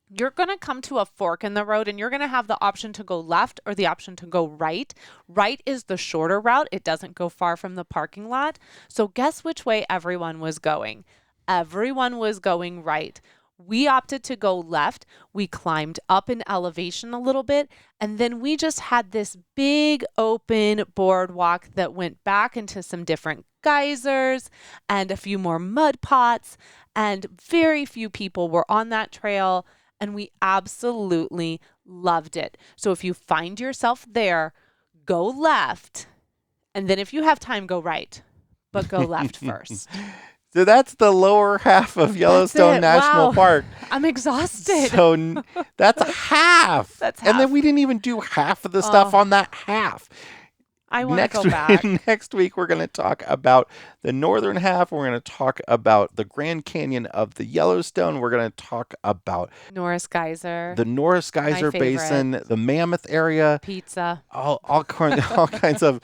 you're going to come to a fork in the road and you're going to have the option to go left or the option to go right. Right is the shorter route. It doesn't go far from the parking lot. So guess which way everyone was going? Everyone was going right. We opted to go left. We climbed up in elevation a little bit, and then we just had this big open boardwalk that went back into some different geysers and a few more mud pots, and very few people were on that trail, and we absolutely loved it. So if you find yourself there, go left, and then if you have time, go right, but go left first. So that's the lower half of Yellowstone it. National Wow. Park. I'm exhausted. So that's half. That's And then half. we didn't even do half of the stuff on that half. I want to go back. Next week, we're going to talk about the northern half. We're going to talk about the Grand Canyon of the Yellowstone. We're going to talk about Norris Geyser, the Norris Geyser favorite. Basin, the Mammoth area, pizza. all kinds of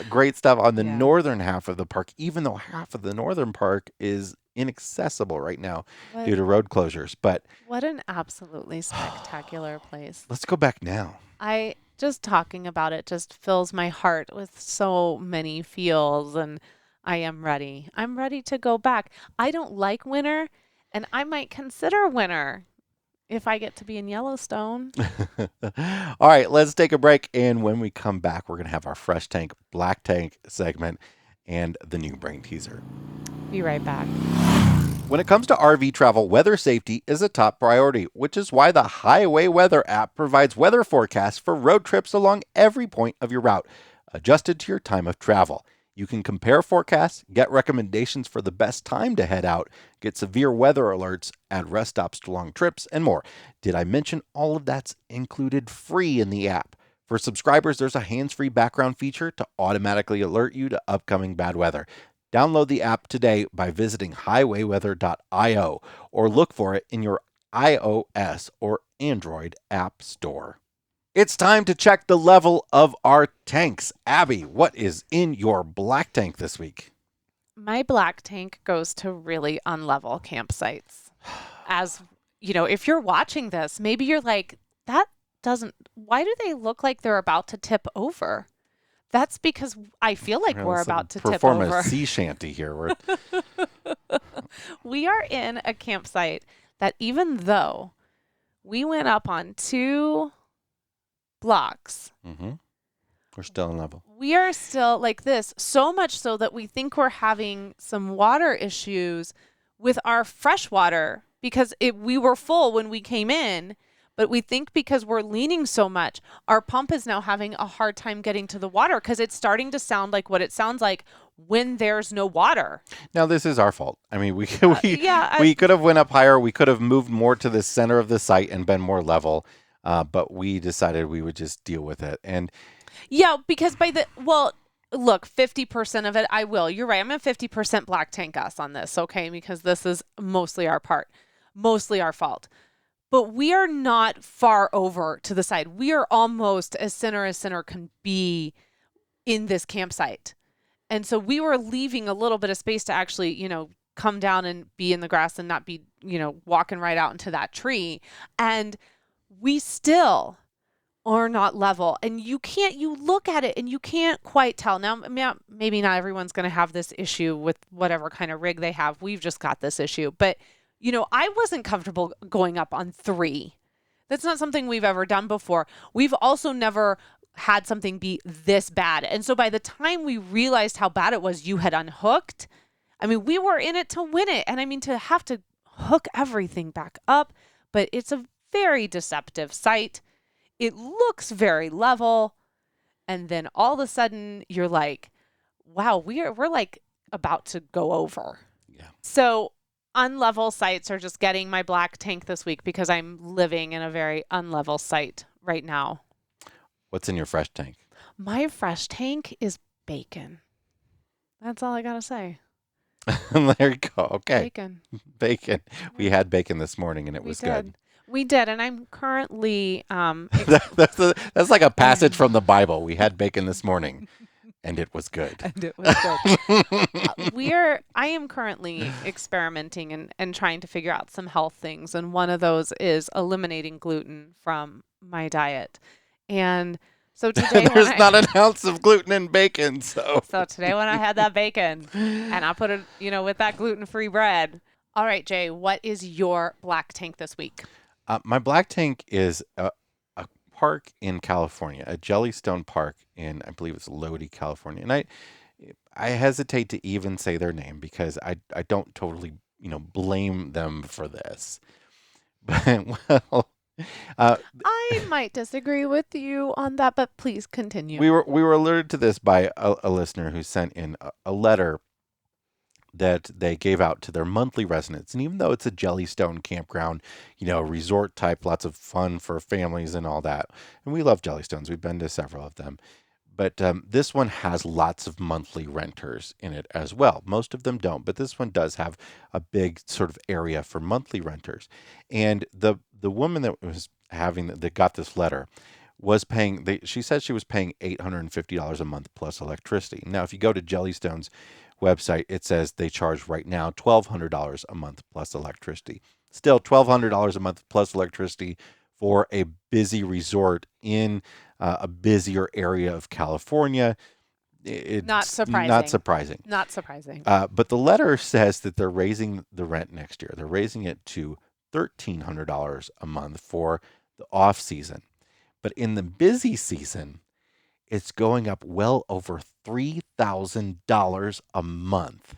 great stuff on the Yeah. northern half of the park, even though half of the northern park is inaccessible right now due to road closures. But What an absolutely spectacular place. let's go back now. I just talking about it just fills my heart with so many feels, and I am ready. I'm ready to go back. I don't like winter, and I might consider winter if I get to be in Yellowstone. All right, let's take a break. And when we come back, we're going to have our Fresh Tank, Black Tank segment and the new brain teaser. Be right back. When it comes to RV travel, weather safety is a top priority, which is why the Highway Weather app provides weather forecasts for road trips along every point of your route, adjusted to your time of travel. You can compare forecasts, get recommendations for the best time to head out, get severe weather alerts, add rest stops to long trips, and more. Did I mention all of that's included free in the app? For subscribers, there's a hands-free background feature to automatically alert you to upcoming bad weather. Download the app today by visiting highwayweather.io or look for it in your iOS or Android app store. It's time to check the level of our tanks. Abby, what is in your black tank this week? My black tank goes to really unlevel campsites. As you know, if you're watching this, maybe you're like, why do they look like they're about to tip over? That's because I feel like we're about to tip perform over. a sea shanty here. We are in a campsite that, even though we went up on 2 blocks, We're still in level. we are still like this, so much so that we think we're having some water issues with our fresh water because we were full when we came in. But we think because we're leaning so much, our pump is now having a hard time getting to the water because it's starting to sound like what it sounds like when there's no water. Now, this is our fault. I mean, we Yeah, we could have went up higher. We could have moved more to the center of the site and been more level. But we decided we would just deal with it. And yeah, because look, 50% of it, I will. You're right. I'm a 50% black tank us on this, okay? Because this is mostly our fault. But we are not far over to the side. We are almost as center can be in this campsite. And so we were leaving a little bit of space to actually, come down and be in the grass and not be, walking right out into that tree. And we still are not level. And you look at it and you can't quite tell. Now, maybe not everyone's going to have this issue with whatever kind of rig they have. We've just got this issue. But I wasn't comfortable going up on 3. That's not something we've ever done before. We've also never had something be this bad. And so by the time we realized how bad it was, you had unhooked. I mean, we were in it to win it. And I mean, to have to hook everything back up, but it's a very deceptive site. It looks very level. And then all of a sudden you're like, wow, we're like about to go over. Yeah. So unlevel sites are just getting my black tank this week because I'm living in a very unlevel site right now. What's in your fresh tank? My fresh tank is bacon. That's all I got to say. There you go. Okay. Bacon. Bacon. We had bacon this morning and it was good. We did. And I'm currently that's like a passage from the Bible. We had bacon this morning and it was good. And it was good. I am currently experimenting and trying to figure out some health things. And one of those is eliminating gluten from my diet. And so today there's not an ounce of gluten in bacon. So today when I had that bacon and I put it, with that gluten-free bread. All right, Jay, what is your black tank this week? My black tank is a park in California, a Yellowstone Park in, I believe it's Lodi, California. And I hesitate to even say their name because I don't totally, blame them for this. But, I might disagree with you on that, but please continue. We were alerted to this by a listener who sent in a letter that they gave out to their monthly residents. And even though it's a Jellystone campground, resort type, lots of fun for families and all that. And we love Jellystones. We've been to several of them. But this one has lots of monthly renters in it as well. Most of them don't, but this one does have a big sort of area for monthly renters. And the woman that got this letter was paying, she said she was paying $850 a month plus electricity. Now, if you go to Jellystone's website, it says they charge right now $1,200 a month plus electricity. Still $1,200 a month plus electricity for a busy resort in a busier area of California. It's not surprising. Not surprising. But the letter says that they're raising the rent next year. They're raising it to $1,300 a month for the off season. But in the busy season, it's going up well over $3,000 a month.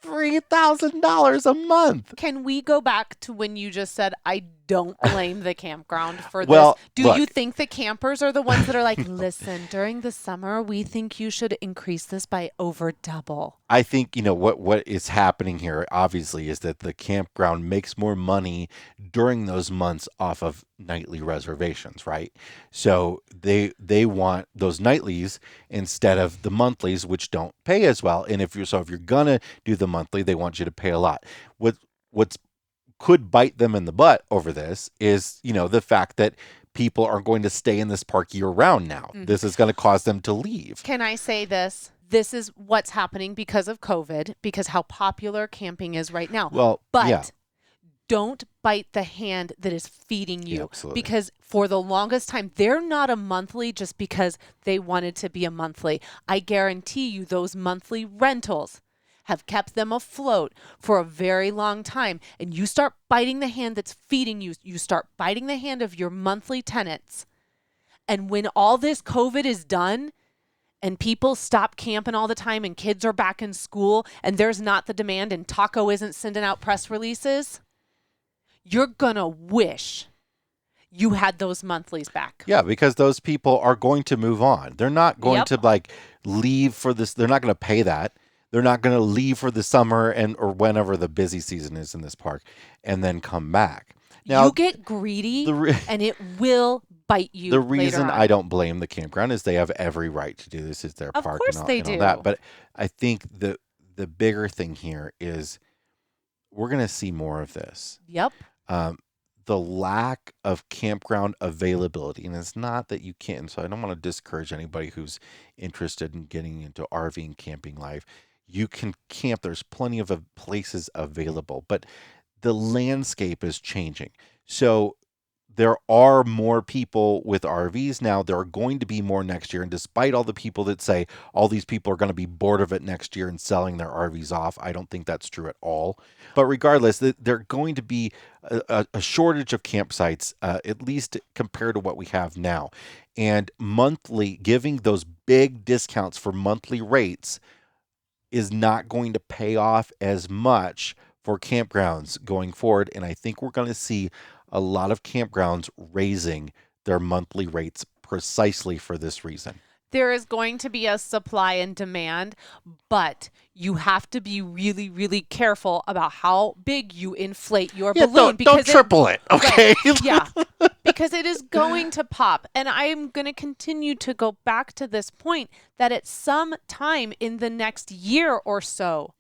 $3,000 a month. Can we go back to when you just said, I don't blame the campground for Well, this? Do look. you think the campers are the ones that are like, listen, during the summer, we think you should increase this by over double? I think, what is happening here, obviously, is that the campground makes more money during those months off of nightly reservations, right? So they want those nightlies instead of the monthlies, which don't pay as well. And if you're gonna do the monthly, they want you to pay a lot. What's could bite them in the butt over this is, the fact that people are going to stay in this park year round now. Mm-hmm. This is going to cause them to leave. Can I say this? This is what's happening because of COVID, because how popular camping is right now. Well, but yeah. Don't bite the hand that is feeding you. Yeah, absolutely. Because for the longest time, they're not a monthly just because they wanted to be a monthly. I guarantee you those monthly rentals have kept them afloat for a very long time. And you start biting the hand that's feeding you. You start biting the hand of your monthly tenants. And when all this COVID is done and people stop camping all the time and kids are back in school and there's not the demand and Taco isn't sending out press releases, you're going to wish you had those monthlies back. Yeah, because those people are going to move on. They're not going to leave for this. They're not going to pay that. They're not going to leave for the summer or whenever the busy season is in this park and then come back. Now, you get greedy and it will bite you. The reason I don't blame the campground is they have every right to do this. It's their park and all that. But I think the bigger thing here is we're going to see more of this. Yep. The lack of campground availability, and it's not that you can't. So I don't want to discourage anybody who's interested in getting into RV and camping life. You can camp. There's plenty of places available, but the landscape is changing. So there are more people with RVs now. There are going to be more next year. And despite all the people that say all these people are going to be bored of it next year and selling their RVs off, I don't think that's true at all. But regardless, there are going to be a shortage of campsites, at least compared to what we have now. And monthly, giving those big discounts for monthly rates is not going to pay off as much for campgrounds going forward. And I think we're going to see a lot of campgrounds raising their monthly rates precisely for this reason. There is going to be a supply and demand, but you have to be really, really careful about how big you inflate your balloon. Don't triple it, okay? Right, yeah, because it is going to pop. And I'm going to continue to go back to this point that at some time in the next year or so,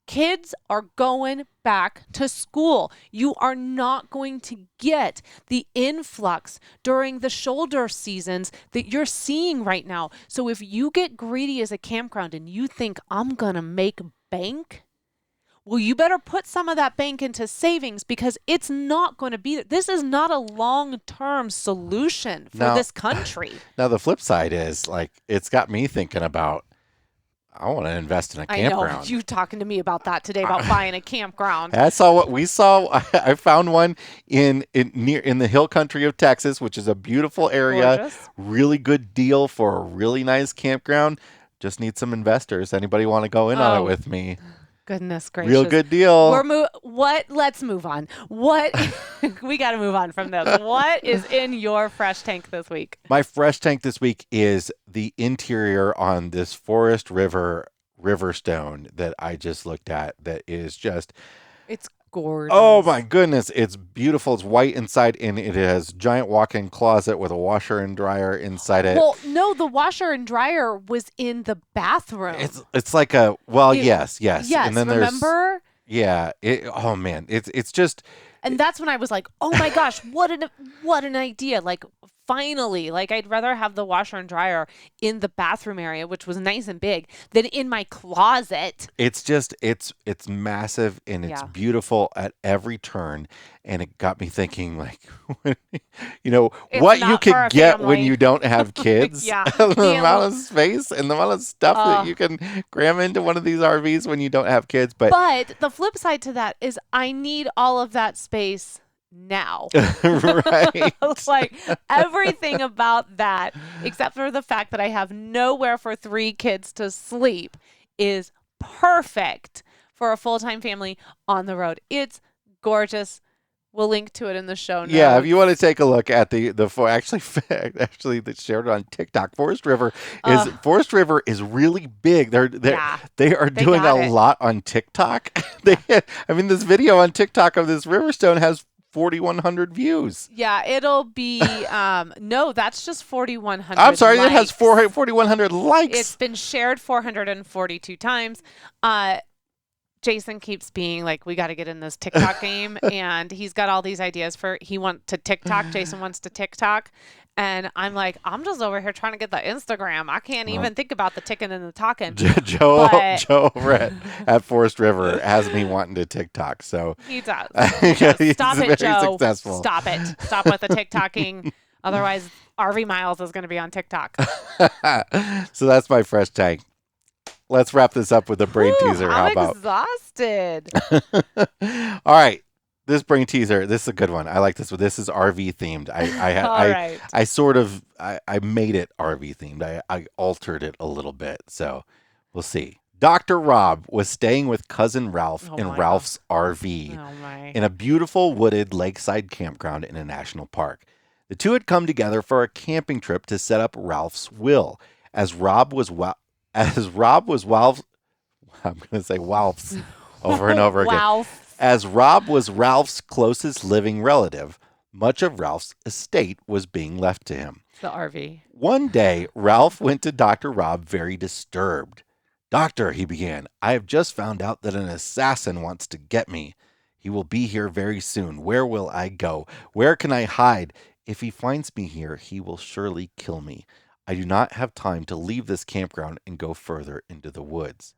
kids are going back to school. You are not going to get the influx during the shoulder seasons that you're seeing right now. So if you get greedy as a campground and you think, I'm going to make bank, well, you better put some of that bank into savings because it's not going to be, this is not a long-term solution for this country. Now, the flip side is, like, it's got me thinking about, I want to invest in a campground. I know. You talking to me about that today, about buying a campground. I saw what we saw. I found one in the hill country of Texas, which is a beautiful area. Gorgeous. Really good deal for a really nice campground. Just need some investors. Anybody want to go in on it with me? Goodness gracious. Real good deal. Let's move on. We got to move on from this. What is in your fresh tank this week? My fresh tank this week is the interior on this Forest River Riverstone that I just looked at. That is just, it's gorgeous. Oh my goodness, it's beautiful. It's white inside, and it has giant walk-in closet with a washer and dryer inside it. Well, no, the washer and dryer was in the bathroom. It's like yes. And then remember? Oh man, it's just. And that's when I was like, oh my gosh, what an idea! Like, finally, like, I'd rather have the washer and dryer in the bathroom area, which was nice and big, than in my closet. It's just it's massive, and it's beautiful at every turn, and it got me thinking, like, what you can get when you don't have kids. The amount of space and the amount of stuff that you can cram into one of these RVs when you don't have kids. But the flip side to that is I need all of that space now. Right. Like, everything about that, except for the fact that I have nowhere for 3 kids to sleep, is perfect for a full-time family on the road. It's gorgeous. We'll link to it in the show notes. Yeah, if you want to take a look at actually they shared it on TikTok. Forest River is really big. They are doing a lot on TikTok. This video on TikTok of this Riverstone has 4,100 views. Yeah, it'll be no, that's just 4,100. I'm sorry, likes. It has 4,100 likes. It's been shared 442 times. Jason keeps being like, we got to get in this TikTok game, and he's got all these ideas Jason wants to TikTok, and I'm like, I'm just over here trying to get the Instagram. I can't even think about the ticking and the talking. Joe over at Forest River has me wanting to TikTok, so he does. He's Stop it, Joe. Successful. Stop it. Stop with the TikToking. Otherwise, RV Miles is going to be on TikTok. So that's my fresh tank. Let's wrap this up with a brain teaser. How about? I'm exhausted. All right. This brain teaser, this is a good one. I like this one. This is RV themed. I made it RV themed. I altered it a little bit. So we'll see. Dr. Rob was staying with cousin Ralph in Ralph's RV in a beautiful wooded lakeside campground in a national park. The two had come together for a camping trip to set up Ralph's will. As Rob was Ralph's over and over again. As Rob was Ralph's closest living relative, much of Ralph's estate was being left to him. The RV. One day, Ralph went to Dr. Rob very disturbed. "Doctor," he began, "I have just found out that an assassin wants to get me. He will be here very soon. Where will I go? Where can I hide? If he finds me here, he will surely kill me. I do not have time to leave this campground and go further into the woods."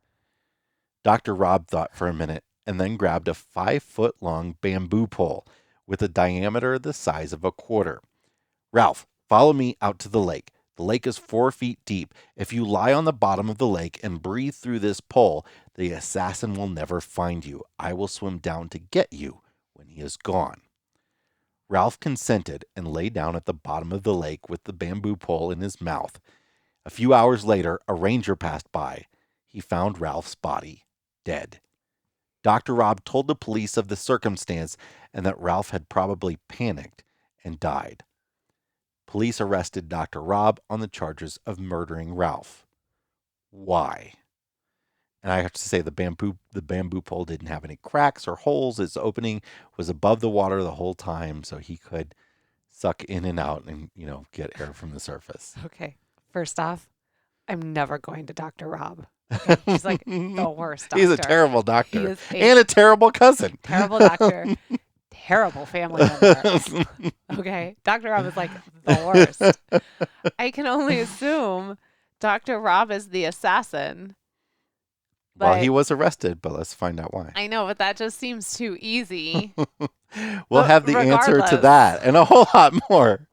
Dr. Rob thought for a minute and then grabbed a 5-foot-long bamboo pole with a diameter the size of a quarter. Ralph, follow me out to the lake. The lake is 4 feet deep. If you lie on the bottom of the lake and breathe through this pole, the assassin will never find you. I will swim down to get you when he is gone. Ralph consented and lay down at the bottom of the lake with the bamboo pole in his mouth. A few hours later, a ranger passed by. He found Ralph's body, dead. Dr. Rob told the police of the circumstance and that Ralph had probably panicked and died. Police arrested Dr. Rob on the charges of murdering Ralph. Why? And I have to say the bamboo pole didn't have any cracks or holes. Its opening was above the water the whole time, so he could suck in and out and, get air from the surface. Okay. First off, I'm never going to Dr. Rob. Okay? He's like the worst doctor. He's a terrible doctor. He is and a terrible cousin. Terrible doctor. Terrible family member. Okay. Dr. Rob is like the worst. I can only assume Dr. Rob is the assassin. Well, he was arrested, but let's find out why. I know, but that just seems too easy. We'll have the answer to that and a whole lot more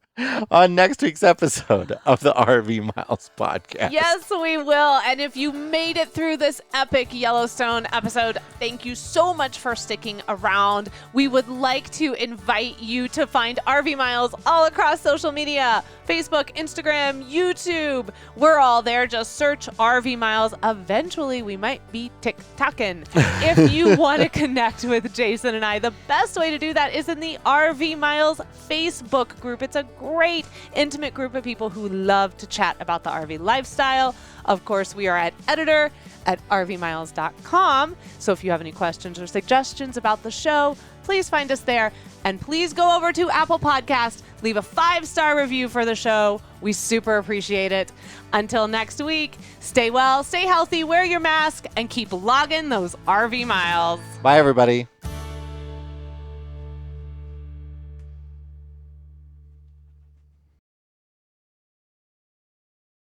on next week's episode of the RV Miles podcast. Yes, we will. And if you made it through this epic Yellowstone episode, thank you so much for sticking around. We would like to invite you to find RV Miles all across social media, Facebook, Instagram, YouTube. We're all there. Just search RV Miles. Eventually, we might be TikToking. If you want to connect with Jason and I, the best way to do that is in the RV Miles Facebook group. It's a great intimate group of people who love to chat about the RV lifestyle. Of course, we are at editor@rvmiles.com. So if you have any questions or suggestions about the show, please find us there. And please go over to Apple Podcast, leave a 5-star review for the show. We super appreciate it. Until next week, stay well, stay healthy, wear your mask, and keep logging those RV miles. Bye, everybody.